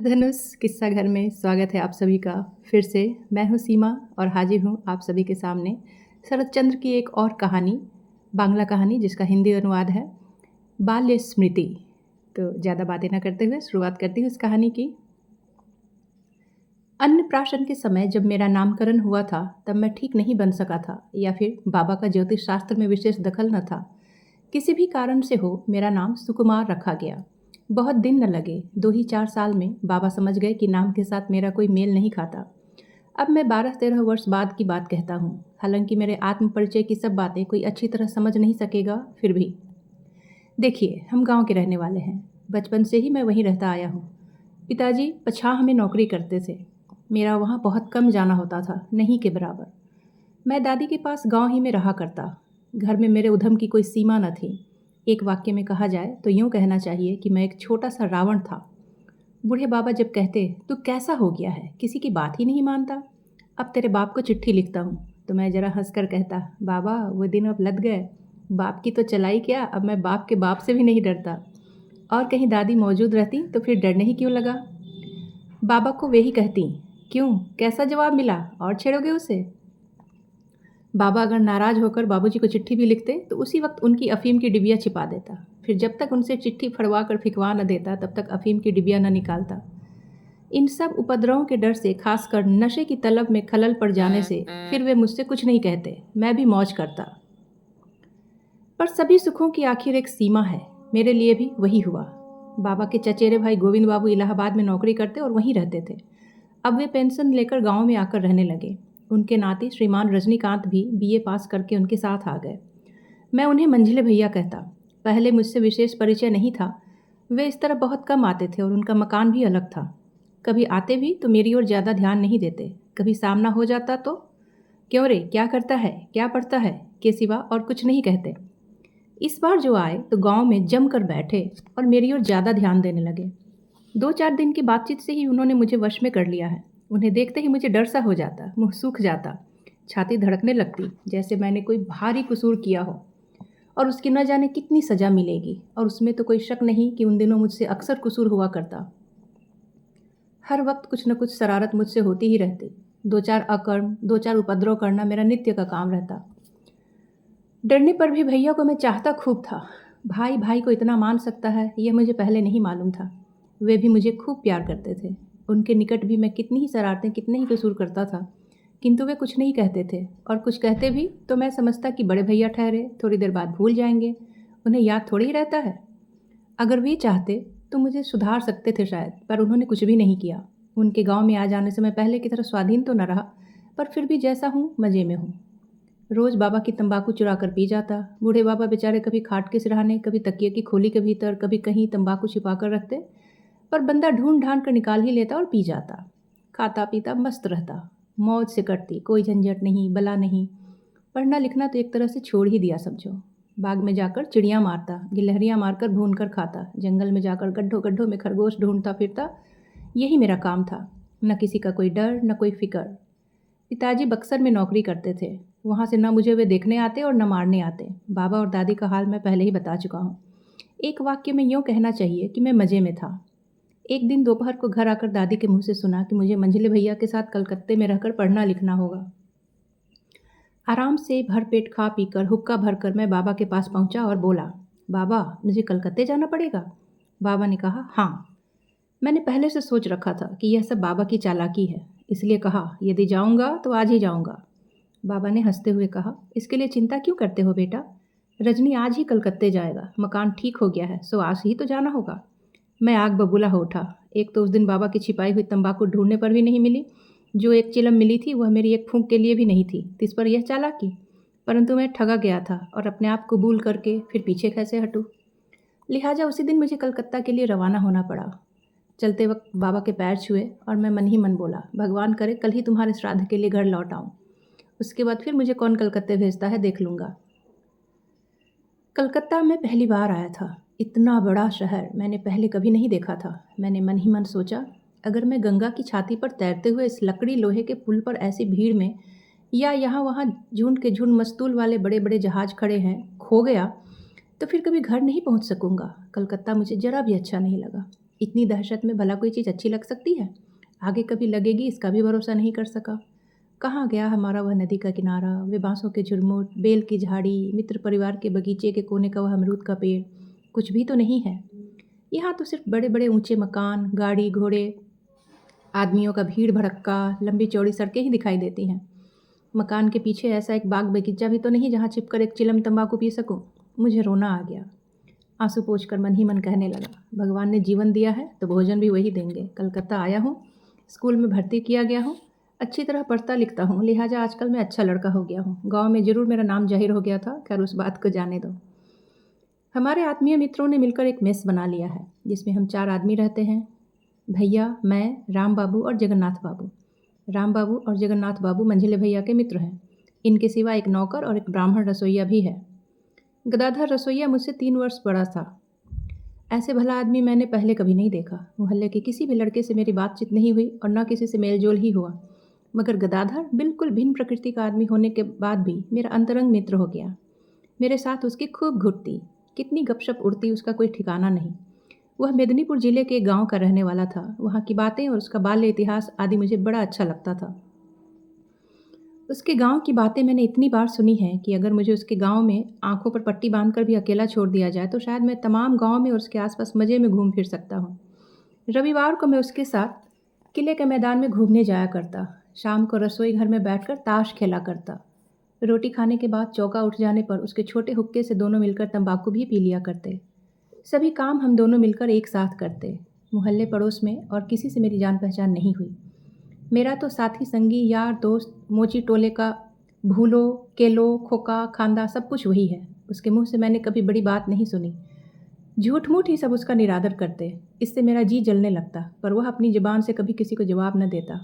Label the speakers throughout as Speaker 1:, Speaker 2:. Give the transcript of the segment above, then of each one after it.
Speaker 1: धनुष किस्सा घर में स्वागत है आप सभी का फिर से। मैं हूँ सीमा और हाजिर हूँ आप सभी के सामने शरत चंद्र की एक और कहानी, बांग्ला कहानी जिसका हिंदी अनुवाद है बाल्य स्मृति। तो ज़्यादा बातें न करते हुए शुरुआत करती हूँ इस कहानी की। अन्नप्राशन के समय जब मेरा नामकरण हुआ था तब मैं ठीक नहीं बन सका था, या फिर बाबा का ज्योतिष शास्त्र में विशेष दखल न था। किसी भी कारण से हो मेरा नाम सुकुमार रखा गया। बहुत दिन न लगे, 2 ही 4 साल में बाबा समझ गए कि नाम के साथ मेरा कोई मेल नहीं खाता। अब मैं 12-13 वर्ष बाद की बात कहता हूँ, हालांकि मेरे आत्म परिचय की सब बातें कोई अच्छी तरह समझ नहीं सकेगा। फिर भी देखिए, हम गांव के रहने वाले हैं। बचपन से ही मैं वहीं रहता आया हूँ। पिताजी पछाह में नौकरी करते थे। मेरा वहाँ बहुत कम जाना होता था, नहीं के बराबर। मैं दादी के पास गांव ही में रहा करता। घर में मेरे उधम की कोई सीमा न थी। एक वाक्य में कहा जाए तो यूँ कहना चाहिए कि मैं एक छोटा सा रावण था। बूढ़े बाबा जब कहते तू कैसा हो गया है, किसी की बात ही नहीं मानता, अब तेरे बाप को चिट्ठी लिखता हूँ, तो मैं जरा हंसकर कहता बाबा वो दिन अब लद गए। बाप की तो चलाई क्या, अब मैं बाप के बाप से भी नहीं डरता। और कहीं दादी मौजूद रहती तो फिर डरने ही क्यों लगा। बाबा को वे ही कहती क्यों, कैसा जवाब मिला और छेड़ोगे उसे। बाबा अगर नाराज़ होकर बाबूजी को चिट्ठी भी लिखते तो उसी वक्त उनकी अफ़ीम की डिबिया छिपा देता। फिर जब तक उनसे चिट्ठी फड़वा कर फिकवा न देता तब तक अफ़ीम की डिबिया न निकालता। इन सब उपद्रवों के डर से, खासकर नशे की तलब में खलल पड़ जाने से, फिर वे मुझसे कुछ नहीं कहते, मैं भी मौज करता। पर सभी सुखों की आखिर एक सीमा है। मेरे लिए भी वही हुआ। बाबा के चचेरे भाई गोविंद बाबू इलाहाबाद में नौकरी करते और वहीं रहते थे। अब वे पेंशन लेकर गांव में आकर रहने लगे। उनके नाती श्रीमान रजनीकांत भी बीए पास करके उनके साथ आ गए। मैं उन्हें मंझले भैया कहता। पहले मुझसे विशेष परिचय नहीं था। वे इस तरह बहुत कम आते थे और उनका मकान भी अलग था। कभी आते भी तो मेरी ओर ज़्यादा ध्यान नहीं देते। कभी सामना हो जाता तो क्यों रे, क्या करता है, क्या पढ़ता है, के सिवा और कुछ नहीं कहते। इस बार जो आए तो गांव में जम कर बैठे और मेरी ओर ज़्यादा ध्यान देने लगे। 2-4 दिन की बातचीत से ही उन्होंने मुझे वश में कर लिया है। उन्हें देखते ही मुझे डर सा हो जाता, मुंह सूख जाता, छाती धड़कने लगती जैसे मैंने कोई भारी कसूर किया हो और उसकी न जाने कितनी सज़ा मिलेगी। और उसमें तो कोई शक नहीं कि उन दिनों मुझसे अक्सर कसूर हुआ करता। हर वक्त कुछ न कुछ शरारत मुझसे होती ही रहती। 2-4 अकर्म, 2-4 उपद्रव करना मेरा नित्य का काम रहता। डरने पर भी भैया को मैं चाहता खूब था। भाई भाई को इतना मान सकता है यह मुझे पहले नहीं मालूम था। वे भी मुझे खूब प्यार करते थे। उनके निकट भी मैं कितनी ही शरारतें, कितने ही कसूर करता था, किंतु वे कुछ नहीं कहते थे। और कुछ कहते भी तो मैं समझता कि बड़े भैया ठहरे, थोड़ी देर बाद भूल जाएंगे, उन्हें याद थोड़ी ही रहता है। अगर वे चाहते तो मुझे सुधार सकते थे शायद, पर उन्होंने कुछ भी नहीं किया। उनके गांव में आ जाने से मैं पहले की तरह स्वाधीन तो न रहा, पर फिर भी जैसा हूँ मज़े में हूँ। रोज़ बाबा की तंबाकू चुरा कर पी जाता। बूढ़े बाबा बेचारे कभी खाट के सिरहाने, कभी तकिए की खोली के भीतर, कभी कहीं तंबाकू छिपा कर रखते, पर बंदा ढूंढ ढांड कर निकाल ही लेता और पी जाता। खाता पीता मस्त रहता, मौज से कटती, कोई झंझट नहीं, बला नहीं। पढ़ना लिखना तो एक तरह से छोड़ ही दिया समझो। बाग में जाकर चिड़ियाँ मारता, गिलहरियाँ मारकर भून कर खाता, जंगल में जाकर गड्ढों गड्ढों में खरगोश ढूंढता फिरता। यही मेरा काम था। न किसी का कोई डर, न कोई फिक्र। पिताजी बक्सर में नौकरी करते थे। वहाँ से न मुझे वे देखने आते और न मारने आते। बाबा और दादी का हाल मैं पहले ही बता चुका हूँ। एक वाक्य में यूँ कहना चाहिए कि मैं मज़े में था। एक दिन दोपहर को घर आकर दादी के मुंह से सुना कि मुझे मंझले भैया के साथ कलकत्ते में रहकर पढ़ना लिखना होगा। आराम से भरपेट खा पीकर हुक्का भरकर मैं बाबा के पास पहुंचा और बोला, बाबा मुझे कलकत्ते जाना पड़ेगा। बाबा ने कहा हाँ। मैंने पहले से सोच रखा था कि यह सब बाबा की चालाकी है, इसलिए कहा यदि जाऊंगा तो आज ही जाऊंगा। बाबा ने हंसते हुए कहा, इसके लिए चिंता क्यों करते हो बेटा, रजनी आज ही कलकत्ते जाएगा, मकान ठीक हो गया है, सो आज ही तो जाना होगा। मैं आग बबूला हो उठा। एक तो उस दिन बाबा की छिपाई हुई तंबाकू ढूंढने पर भी नहीं मिली, जो एक चिलम मिली थी वह मेरी एक फूंक के लिए भी नहीं थी, तिस पर यह चालाकी। परंतु मैं ठगा गया था और अपने आप कबूल करके फिर पीछे कैसे हटूँ। लिहाजा उसी दिन मुझे कलकत्ता के लिए रवाना होना पड़ा। चलते वक्त बाबा के पैर छुए और मैं मन ही मन बोला, भगवान करे कल ही तुम्हारे श्राद्ध के लिए घर लौट आऊँ। उसके बाद फिर मुझे कौन कलकत्ते भेजता है देख लूँगा। कलकत्ता में पहली बार आया था। इतना बड़ा शहर मैंने पहले कभी नहीं देखा था। मैंने मन ही मन सोचा, अगर मैं गंगा की छाती पर तैरते हुए इस लकड़ी लोहे के पुल पर ऐसी भीड़ में, या यहाँ वहाँ झुंड के झुंड मस्तूल वाले बड़े बड़े जहाज खड़े हैं, खो गया तो फिर कभी घर नहीं पहुँच सकूँगा। कलकत्ता मुझे ज़रा भी अच्छा नहीं लगा। इतनी दहशत में भला कोई चीज़ अच्छी लग सकती है? आगे कभी लगेगी इसका भी भरोसा नहीं कर सका। कहाँ गया हमारा वह नदी का किनारा, वे बाँसों के झुरमुट, बेल की झाड़ी, मित्र परिवार के बगीचे के कोने का वह अमरूद का पेड़, कुछ भी तो नहीं है। यहाँ तो सिर्फ बड़े-बड़े ऊँचे मकान, गाड़ी, घोड़े, आदमियों का भीड़ भड़क्का, लंबी चौड़ी सड़कें ही दिखाई देती हैं। मकान के पीछे ऐसा एक बाग बगीचा भी तो नहीं जहाँ छिपकर एक चिलम तंबाकू पी सकूं। मुझे रोना आ गया। आंसू पोंछकर मन ही मन कहने लगा, भगवान ने जीवन दिया है तो भोजन भी वही देंगे। कलकत्ता आया हूँ, स्कूल में भर्ती किया गया हूँ, अच्छी तरह पढ़ता लिखता हूँ, लिहाजा आजकल मैं अच्छा लड़का हो गया हूँ। गाँव में जरूर मेरा नाम जाहिर हो गया था, खैर उस बात को जाने दो। हमारे आत्मीय मित्रों ने मिलकर एक मेस बना लिया है जिसमें हम 4 आदमी रहते हैं। भैया, मैं, राम बाबू और जगन्नाथ बाबू। राम बाबू और जगन्नाथ बाबू मंझले भैया के मित्र हैं। इनके सिवा एक नौकर और एक ब्राह्मण रसोइया भी है। गदाधर रसोइया मुझसे 3 वर्ष बड़ा था। ऐसे भला आदमी मैंने पहले कभी नहीं देखा। मोहल्ले के किसी भी लड़के से मेरी बातचीत नहीं हुई और न किसी से मेलजोल ही हुआ, मगर गदाधर बिल्कुल भिन्न प्रकृति का आदमी होने के बाद भी मेरा अंतरंग मित्र हो गया। मेरे साथ उसकी खूब घुटती, कितनी गपशप उड़ती उसका कोई ठिकाना नहीं। वह मेदिनीपुर जिले के एक गांव का रहने वाला था। वहाँ की बातें और उसका बाल्य इतिहास आदि मुझे बड़ा अच्छा लगता था। उसके गांव की बातें मैंने इतनी बार सुनी हैं कि अगर मुझे उसके गांव में आंखों पर पट्टी बांधकर भी अकेला छोड़ दिया जाए तो शायद मैं तमाम गांव में और उसके आसपास मज़े में घूम फिर सकता हूँ। रविवार को मैं उसके साथ किले के मैदान में घूमने जाया करता। शाम को रसोई घर में बैठकर ताश खेला करता। रोटी खाने के बाद चौका उठ जाने पर उसके छोटे हुक्के से दोनों मिलकर तंबाकू भी पी लिया करते। सभी काम हम दोनों मिलकर एक साथ करते। मोहल्ले पड़ोस में और किसी से मेरी जान पहचान नहीं हुई। मेरा तो साथी संगी यार दोस्त मोची टोले का भूलो केलो खोका खांदा सब कुछ वही है। उसके मुंह से मैंने कभी बड़ी बात नहीं सुनी। झूठ मूठ ही सब उसका निरादर करते। इससे मेरा जी जलने लगता, पर वह अपनी जुबान से कभी किसी को जवाब न देता,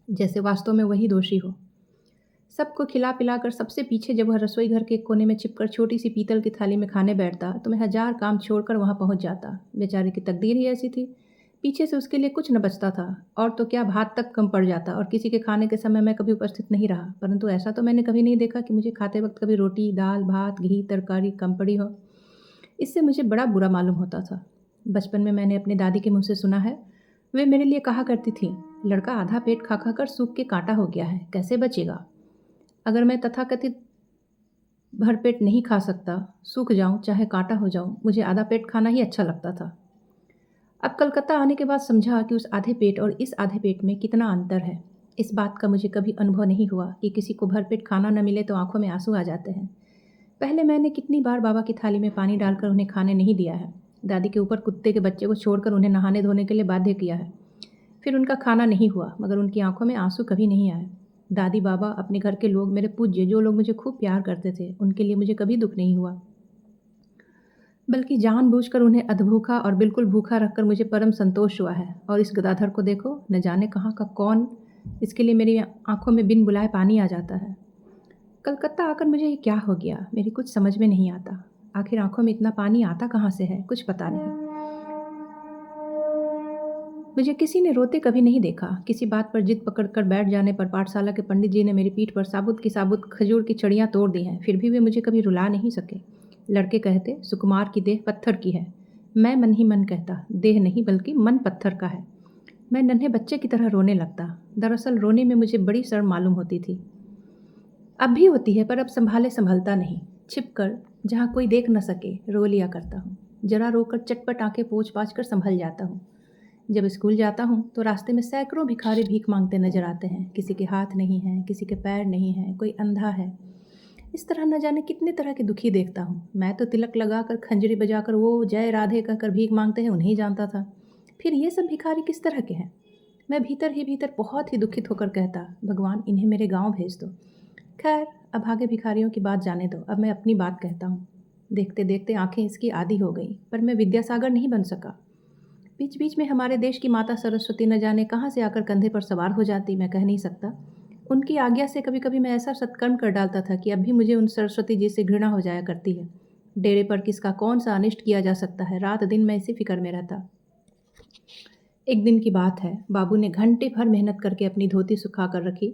Speaker 1: जैसे वास्तव में वही दोषी हो। सबको खिला पिलाकर सबसे पीछे जब वह रसोई घर के कोने में छिपकर छोटी सी पीतल की थाली में खाने बैठता तो मैं 1000 काम छोड़कर वहां पहुंच जाता। बेचारे की तकदीर ही ऐसी थी, पीछे से उसके लिए कुछ न बचता था। और तो क्या, भात तक कम पड़ जाता और किसी के खाने के समय मैं कभी उपस्थित नहीं रहा। परंतु ऐसा तो मैंने कभी नहीं देखा कि मुझे खाते वक्त कभी रोटी दाल भात घी तरकारी कम पड़ी हो। इससे मुझे बड़ा बुरा मालूम होता था। बचपन में मैंने अपनी दादी के मुँह से सुना है, वे मेरे लिए कहा करती थीं, लड़का आधा पेट खा खा कर सूख के कांटा हो गया है, कैसे बचेगा। अगर मैं तथाकथित भरपेट नहीं खा सकता, सूख जाऊं चाहे कांटा हो जाऊं, मुझे आधा पेट खाना ही अच्छा लगता था। अब कलकत्ता आने के बाद समझा कि उस आधे पेट और इस आधे पेट में कितना अंतर है। इस बात का मुझे कभी अनुभव नहीं हुआ कि किसी को भरपेट खाना न मिले तो आंखों में आंसू आ जाते हैं। पहले मैंने कितनी बार बाबा की थाली में पानी डालकर उन्हें खाने नहीं दिया है। दादी के ऊपर कुत्ते के बच्चे को छोड़कर उन्हें नहाने धोने के लिए बाध्य किया है। फिर उनका खाना नहीं हुआ, मगर उनकी आंखों में आंसू कभी नहीं आए। दादी बाबा अपने घर के लोग मेरे पूज्य, जो लोग मुझे खूब प्यार करते थे, उनके लिए मुझे कभी दुख नहीं हुआ, बल्कि जानबूझकर उन्हें अधभूखा और बिल्कुल भूखा रखकर मुझे परम संतोष हुआ है। और इस गदाधर को देखो, न जाने कहाँ का कौन, इसके लिए मेरी आंखों में बिन बुलाए पानी आ जाता है। कलकत्ता आकर मुझे ये क्या हो गया, मेरी कुछ समझ में नहीं आता। आखिर आंखों में इतना पानी आता कहाँ से है, कुछ पता नहीं। मुझे किसी ने रोते कभी नहीं देखा। किसी बात पर जिद पकड़कर बैठ जाने पर पाठशाला के पंडित जी ने मेरी पीठ पर साबुत की साबुत खजूर की चड़ियाँ तोड़ दी हैं, फिर भी वे मुझे कभी रुला नहीं सके। लड़के कहते, सुकुमार की देह पत्थर की है। मैं मन ही मन कहता, देह नहीं बल्कि मन पत्थर का है। मैं नन्हे बच्चे की तरह रोने लगता। दरअसल रोने में मुझे बड़ी शर्म मालूम होती थी। अब भी होती है, पर अब संभाले संभलता नहीं। छिपकर, जहाँ कोई देख न सके, रो लिया करता हूँ। जरा रोकर चटपट आंखें पोंछ पाछ कर संभल जाता हूँ। जब स्कूल जाता हूँ तो रास्ते में सैकड़ों भिखारी भीख मांगते नजर आते हैं। किसी के हाथ नहीं हैं, किसी के पैर नहीं हैं, कोई अंधा है। इस तरह न जाने कितने तरह के दुखी देखता हूँ। मैं तो तिलक लगाकर खंजरी बजाकर वो जय राधे कहकर भीख मांगते हैं उन्हें ही जानता था, फिर ये सब भिखारी किस तरह के हैं। मैं भीतर ही भीतर बहुत ही दुखित होकर कहता, भगवान इन्हें मेरे गाँव भेज दो। खैर, अब आगे भिखारियों की बात जाने दो, अब मैं अपनी बात कहता हूँ। देखते देखते आंखें इसकी आदी हो गई, पर मैं विद्यासागर नहीं बन सका। बीच बीच में हमारे देश की माता सरस्वती न जाने कहाँ से आकर कंधे पर सवार हो जाती, मैं कह नहीं सकता। उनकी आज्ञा से कभी कभी मैं ऐसा सत्कर्म कर डालता था कि अब भी मुझे उन सरस्वती जी से घृणा हो जाया करती है। डेरे पर किसका कौन सा अनिष्ट किया जा सकता है, रात दिन मैं इसी फिक्र में रहता। एक दिन की बात है, बाबू ने घंटे भर मेहनत करके अपनी धोती सुखा कर रखी।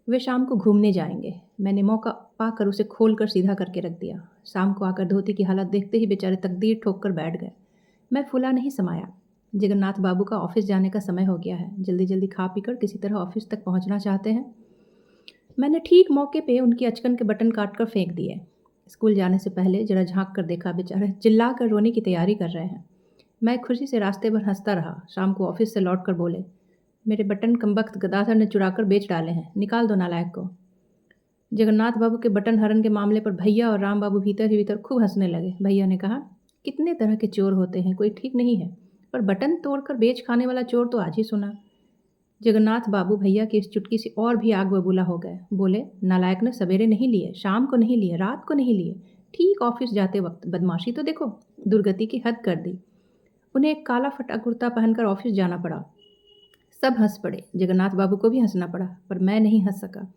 Speaker 1: वे शाम को घूमने जाएंगे। मैंने मौका पाकर उसे खोल कर सीधा करके रख दिया। शाम को आकर धोती की हालत देखते ही बेचारे तकदीर ठोक कर बैठ गए। मैं फूला नहीं समाया। जगन्नाथ बाबू का ऑफिस जाने का समय हो गया है। जल्दी जल्दी खा पीकर किसी तरह ऑफिस तक पहुंचना चाहते हैं। मैंने ठीक मौके पे उनकी अचकन के बटन काट कर फेंक दिए। स्कूल जाने से पहले जरा झांक कर देखा, बेचारे चिल्ला कर रोने की तैयारी कर रहे हैं। मैं खुशी से रास्ते भर हंसता रहा। शाम को ऑफिस से लौट कर बोले, मेरे बटन कमबख्त गदाधर ने चुरा कर बेच डाले हैं, निकाल दो नालायक को। जगन्नाथ बाबू के बटन हरण के मामले पर भैया और राम बाबू भीतर ही भीतर खूब हंसने लगे। भैया ने कहा, कितने तरह के चोर होते हैं, कोई ठीक नहीं है, पर बटन तोड़कर बेच खाने वाला चोर तो आज ही सुना। जगन्नाथ बाबू भैया की इस चुटकी से और भी आग बबूला हो गए। बोले, नालायक ने सवेरे नहीं लिए, शाम को नहीं लिए, रात को नहीं लिए, ठीक ऑफिस जाते वक्त। बदमाशी तो देखो, दुर्गति की हद कर दी। उन्हें एक काला फटा कुर्ता पहनकर ऑफिस जाना पड़ा। सब हंस पड़े। जगन्नाथ बाबू को भी हंसना पड़ा, पर मैं नहीं हंस सका।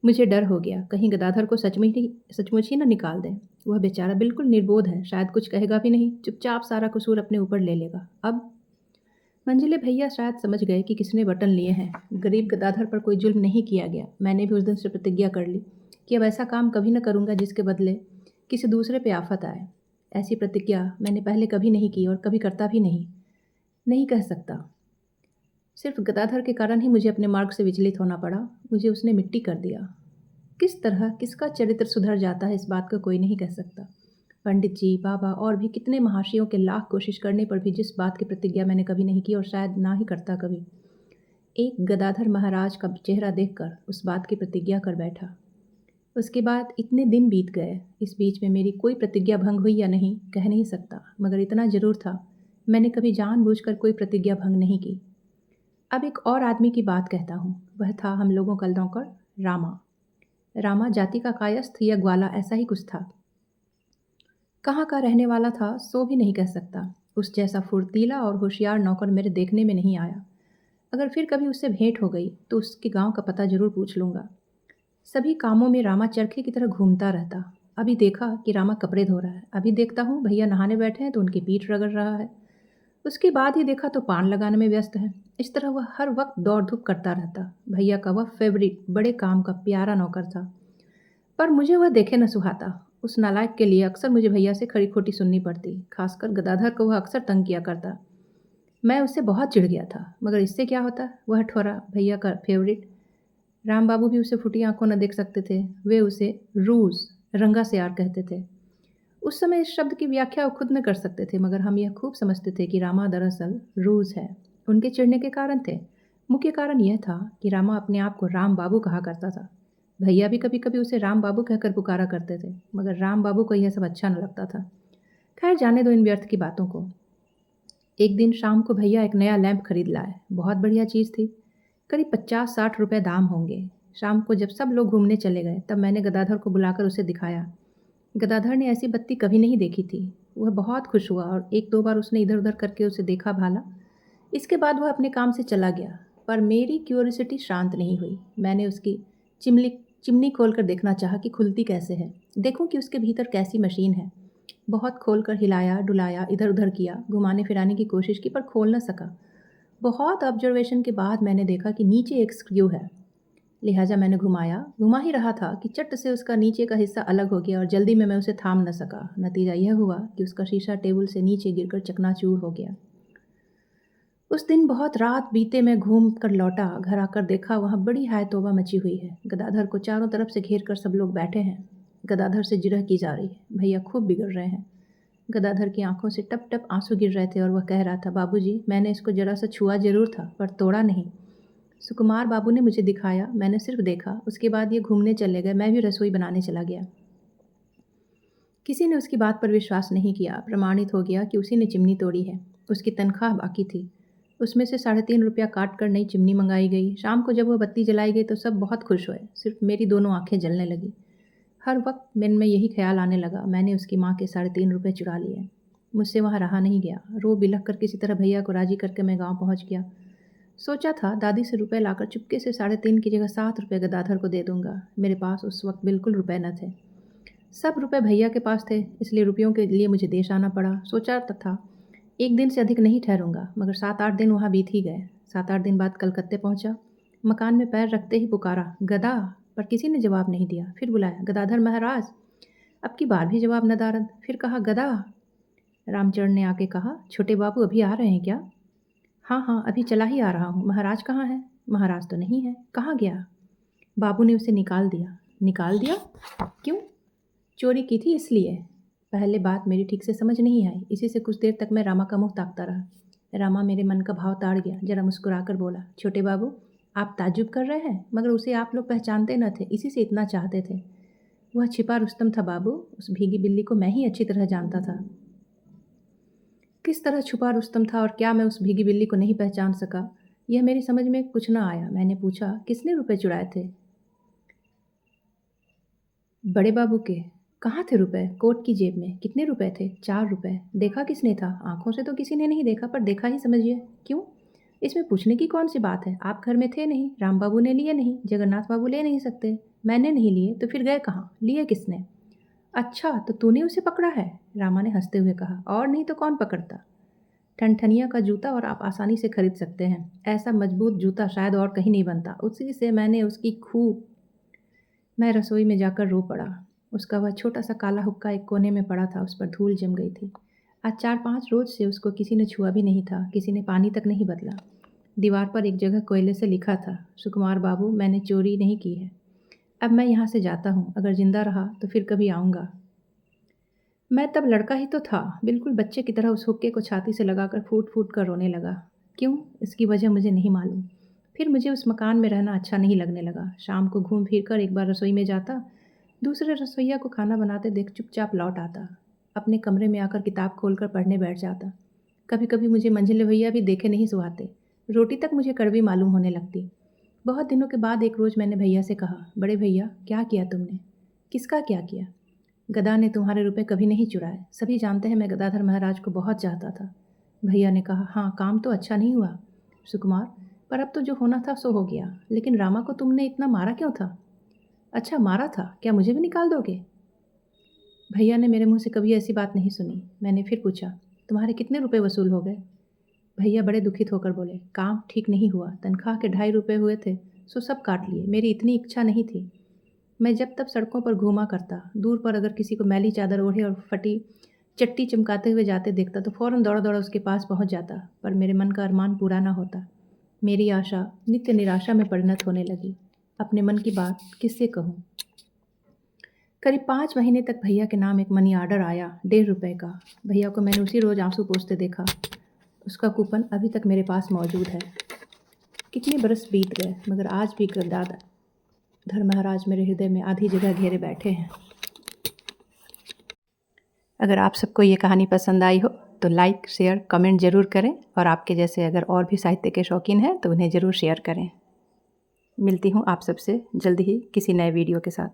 Speaker 1: मुझे डर हो गया, कहीं गदाधर को सचमुच ही न निकाल दें। वह बेचारा बिल्कुल निर्बोध है, शायद कुछ कहेगा भी नहीं, चुपचाप सारा कसूर अपने ऊपर ले लेगा। अब मंजिले भैया शायद समझ गए कि किसने बटन लिए हैं। गरीब गदाधर पर कोई जुल्म नहीं किया गया। मैंने भी उस दिन से प्रतिज्ञा कर ली कि अब ऐसा काम कभी न करूँगा जिसके बदले किसी दूसरे पे आफत आए। ऐसी प्रतिज्ञा मैंने पहले कभी नहीं की और कभी करता भी नहीं। नहीं कह सकता। सिर्फ गदाधर के कारण ही मुझे अपने मार्ग से विचलित होना पड़ा। मुझे उसने मिट्टी कर दिया। किस तरह किसका चरित्र सुधर जाता है, इस बात को कोई नहीं कह सकता। पंडित जी, बाबा और भी कितने महाशयों के लाख कोशिश करने पर भी जिस बात की प्रतिज्ञा मैंने कभी नहीं की और शायद ना ही करता कभी, एक गदाधर महाराज का चेहरा देखकर उस बात की प्रतिज्ञा कर बैठा। उसके बाद इतने दिन बीत गए। इस बीच में मेरी कोई प्रतिज्ञा भंग हुई या नहीं कह नहीं सकता, मगर इतना जरूर था, मैंने कभी जानबूझकर कोई प्रतिज्ञा भंग नहीं की। अब एक और आदमी की बात कहता हूँ। वह था हम लोगों का नौकर रामा। रामा जाति का कायस्थ या ग्वाला ऐसा ही कुछ था। कहाँ का रहने वाला था सो भी नहीं कह सकता। उस जैसा फुर्तीला और होशियार नौकर मेरे देखने में नहीं आया। अगर फिर कभी उससे भेंट हो गई तो उसके गांव का पता जरूर पूछ लूँगा। सभी कामों में रामा चरखे की तरह घूमता रहता। अभी देखा कि रामा कपड़े धो रहा है, अभी देखता हूँ भैया नहाने बैठे हैं तो उनकी पीठ रगड़ रहा है, उसके बाद ही देखा तो पान लगाने में व्यस्त है। इस तरह वह हर वक्त दौड़ धूप करता रहता। भैया का वह फेवरेट बड़े काम का प्यारा नौकर था, पर मुझे वह देखे न सुहाता। उस नालायक के लिए अक्सर मुझे भैया से खरी खोटी सुननी पड़ती। खासकर गदाधर को वह अक्सर तंग किया करता। मैं उससे बहुत चिढ़ गया था, मगर इससे क्या होता, वह ठोरा भैया का फेवरेट। राम बाबू भी उसे फूटी आंखों न देख सकते थे। वे उसे रूस रंगा सियार कहते थे। उस समय इस शब्द की व्याख्या वो खुद न कर सकते थे, मगर हम यह खूब समझते थे कि रामा दरअसल रूस है। उनके चिढ़ने के कारण थे। मुख्य कारण यह था कि रामा अपने आप को राम बाबू कहा करता था। भैया भी कभी कभी उसे राम बाबू कहकर पुकारा करते थे, मगर राम बाबू को यह सब अच्छा न लगता था। खैर, जाने दो इन व्यर्थ की बातों को। एक दिन शाम को भैया एक नया लैंप खरीद लाए। बहुत बढ़िया चीज़ थी। करीब 50-60 रुपये दाम होंगे। शाम को जब सब लोग घूमने चले गए तब मैंने गदाधर को बुलाकर उसे दिखाया। गदाधर ने ऐसी बत्ती कभी नहीं देखी थी। वह बहुत खुश हुआ और एक दो बार उसने इधर उधर करके उसे देखा भाला। इसके बाद वह अपने काम से चला गया, पर मेरी क्यूरियोसिटी शांत नहीं हुई। मैंने उसकी चिमनी चिमनी खोलकर देखना चाहा कि खुलती कैसे है, देखूं कि उसके भीतर कैसी मशीन है। बहुत खोलकर हिलाया डुलाया, इधर उधर किया, घुमाने फिराने की कोशिश की, पर खोल न सका। बहुत ऑब्जर्वेशन के बाद मैंने देखा कि नीचे एक स्क्रू है। लिहाजा मैंने घुमा ही रहा था कि चट से उसका नीचे का हिस्सा अलग हो गया और जल्दी में मैं उसे थाम न सका। नतीजा यह हुआ कि उसका शीशा टेबल से नीचे गिरकर चकनाचूर हो गया। उस दिन बहुत रात बीते मैं घूम कर लौटा। घर आकर देखा वहाँ बड़ी हाय तौबा मची हुई है। गदाधर को चारों तरफ से घेर कर सब लोग बैठे हैं। गदाधर से जिरह की जा रही है। भैया खूब बिगड़ रहे हैं। गदाधर की आंखों से टप टप आंसू गिर रहे थे और वह कह रहा था, बाबूजी, मैंने इसको जरा सा छुआ जरूर था, पर तोड़ा नहीं। सुकुमार बाबू ने मुझे दिखाया, मैंने सिर्फ देखा। उसके बाद ये घूमने चले गए, मैं भी रसोई बनाने चला गया। किसी ने उसकी बात पर विश्वास नहीं किया। प्रमाणित हो गया कि उसी ने चिमनी तोड़ी है। उसकी तनख्वाह बाकी थी, उसमें से 3.5 रुपया काट कर नई चिमनी मंगाई गई। शाम को जब वह बत्ती जलाई गई तो सब बहुत खुश हुए। सिर्फ मेरी दोनों आंखें जलने लगी। हर वक्त मन में यही ख्याल आने लगा, मैंने उसकी माँ के 3.5 रुपये चुरा लिए। मुझसे वहाँ रहा नहीं गया। रो बिलख कर किसी तरह भैया को राजी करके मैं गाँव पहुँच गया। सोचा था दादी से रुपए लाकर चुपके से 3.5 की जगह 7 रुपये गदाधर को दे दूंगा। मेरे पास उस वक्त बिल्कुल रुपए न थे। सब रुपए भैया के पास थे, इसलिए रुपयों के लिए मुझे देश आना पड़ा। सोचा था एक दिन से अधिक नहीं ठहरूंगा, मगर 7-8 दिन वहाँ बीत ही गए। 7-8 दिन बाद कलकत्ते पहुँचा। मकान में पैर रखते ही पुकारा, गदा, पर किसी ने जवाब नहीं दिया। फिर बुलाया, गदाधर महाराज। अब की बार भी जवाब नदारद। फिर कहा, गदा। रामचरण ने आके कहा, छोटे बाबू अभी आ रहे हैं क्या? हाँ हाँ, अभी चला ही आ रहा हूँ। महाराज कहाँ है? महाराज तो नहीं है। कहाँ गया? बाबू ने उसे निकाल दिया। निकाल दिया? क्यों? चोरी की थी इसलिए। पहले बात मेरी ठीक से समझ नहीं आई। इसी से कुछ देर तक मैं रामा का मुंह ताकता रहा। रामा मेरे मन का भाव ताड़ गया। जरा मुस्कुराकर बोला, छोटे बाबू, आप ताज्जुब कर रहे हैं, मगर उसे आप लोग पहचानते न थे, इसी से इतना चाहते थे। वह छिपा रुस्तम था बाबू। उस भीगी बिल्ली को मैं ही अच्छी तरह जानता था। किस तरह छुपा रुस्तम था और क्या मैं उस भीगी बिल्ली को नहीं पहचान सका, यह मेरी समझ में कुछ न आया। मैंने पूछा, किसने रुपए चुराए थे? बड़े बाबू के। कहाँ थे रुपए? कोट की जेब में। कितने रुपए थे? 4 रुपए। देखा किसने था? आंखों से तो किसी ने नहीं देखा, पर देखा ही समझिए। क्यों? इसमें पूछने की कौन सी बात है? आप घर में थे नहीं, राम बाबू ने लिए नहीं, जगन्नाथ बाबू ले नहीं सकते, मैंने नहीं लिए, तो फिर गए कहाँ? लिए किसने? अच्छा, तो तूने उसे पकड़ा है? रामा ने हंसते हुए कहा, और नहीं तो कौन पकड़ता? ठनठनिया का जूता और आप आसानी से खरीद सकते हैं। ऐसा मजबूत जूता शायद और कहीं नहीं बनता। उसी से मैंने उसकी खूब। मैं रसोई में जाकर रो पड़ा। उसका वह छोटा सा काला हुक्का एक कोने में पड़ा था, उस पर धूल जम गई थी। आज 4-5 रोज से उसको किसी ने छुआ भी नहीं था, किसी ने पानी तक नहीं बदला। दीवार पर एक जगह कोयले से लिखा था, सुकुमार बाबू, मैंने चोरी नहीं की है। अब मैं यहाँ से जाता हूँ। अगर जिंदा रहा तो फिर कभी आऊँगा। मैं तब लड़का ही तो था, बिल्कुल बच्चे की तरह उस हुक्के को छाती से लगाकर फूट फूट कर रोने लगा। क्यों? इसकी वजह मुझे नहीं मालूम। फिर मुझे उस मकान में रहना अच्छा नहीं लगने लगा। शाम को घूम फिर कर एक बार रसोई में जाता, दूसरे रसोइया को खाना बनाते देख चुपचाप लौट आता। अपने कमरे में आकर किताब खोलकर पढ़ने बैठ जाता। कभी कभी मुझे मंझले भैया भी देखे नहीं सुहाते। रोटी तक मुझे कड़वी मालूम होने लगती। बहुत दिनों के बाद एक रोज़ मैंने भैया से कहा, बड़े भैया, क्या किया तुमने? किसका क्या किया? गदा ने तुम्हारे रुपए कभी नहीं चुराए। सभी जानते हैं मैं गदाधर महाराज को बहुत चाहता था। भैया ने कहा, हाँ, काम तो अच्छा नहीं हुआ सुकुमार, पर अब तो जो होना था सो हो गया। लेकिन रामा को तुमने इतना मारा क्यों था? अच्छा, मारा था? क्या मुझे भी निकाल दोगे? भैया ने मेरे मुंह से कभी ऐसी बात नहीं सुनी। मैंने फिर पूछा, तुम्हारे कितने रुपए वसूल हो गए? भैया बड़े दुखित होकर बोले, काम ठीक नहीं हुआ। तनख्वाह के 2.5 रुपये हुए थे, सो सब काट लिए। मेरी इतनी इच्छा नहीं थी। मैं जब तब सड़कों पर घूमा करता। दूर पर अगर किसी को मैली चादर ओढ़े और फटी चट्टी चमकाते हुए जाते देखता तो फ़ौरन दौड़ा दौड़ा उसके पास पहुंच जाता, पर मेरे मन का अरमान पूरा ना होता। मेरी आशा नित्य निराशा में परिणत होने लगी। अपने मन की बात किससे कहूँ? करीब 5 महीने तक भैया के नाम एक मनी आर्डर आया, 1.5 रुपये का। भैया को मैंने उसी रोज़ आंसू पोंछते देखा। उसका कूपन अभी तक मेरे पास मौजूद है। कितने बरस बीत गए, मगर आज भी गदाधर महाराज मेरे हृदय में आधी जगह घेरे बैठे हैं। अगर आप सबको ये कहानी पसंद आई हो तो लाइक, शेयर, कमेंट ज़रूर करें, और आपके जैसे अगर और भी साहित्य के शौकीन हैं तो उन्हें ज़रूर शेयर करें। मिलती हूँ आप सबसे जल्दी ही किसी नए वीडियो के साथ।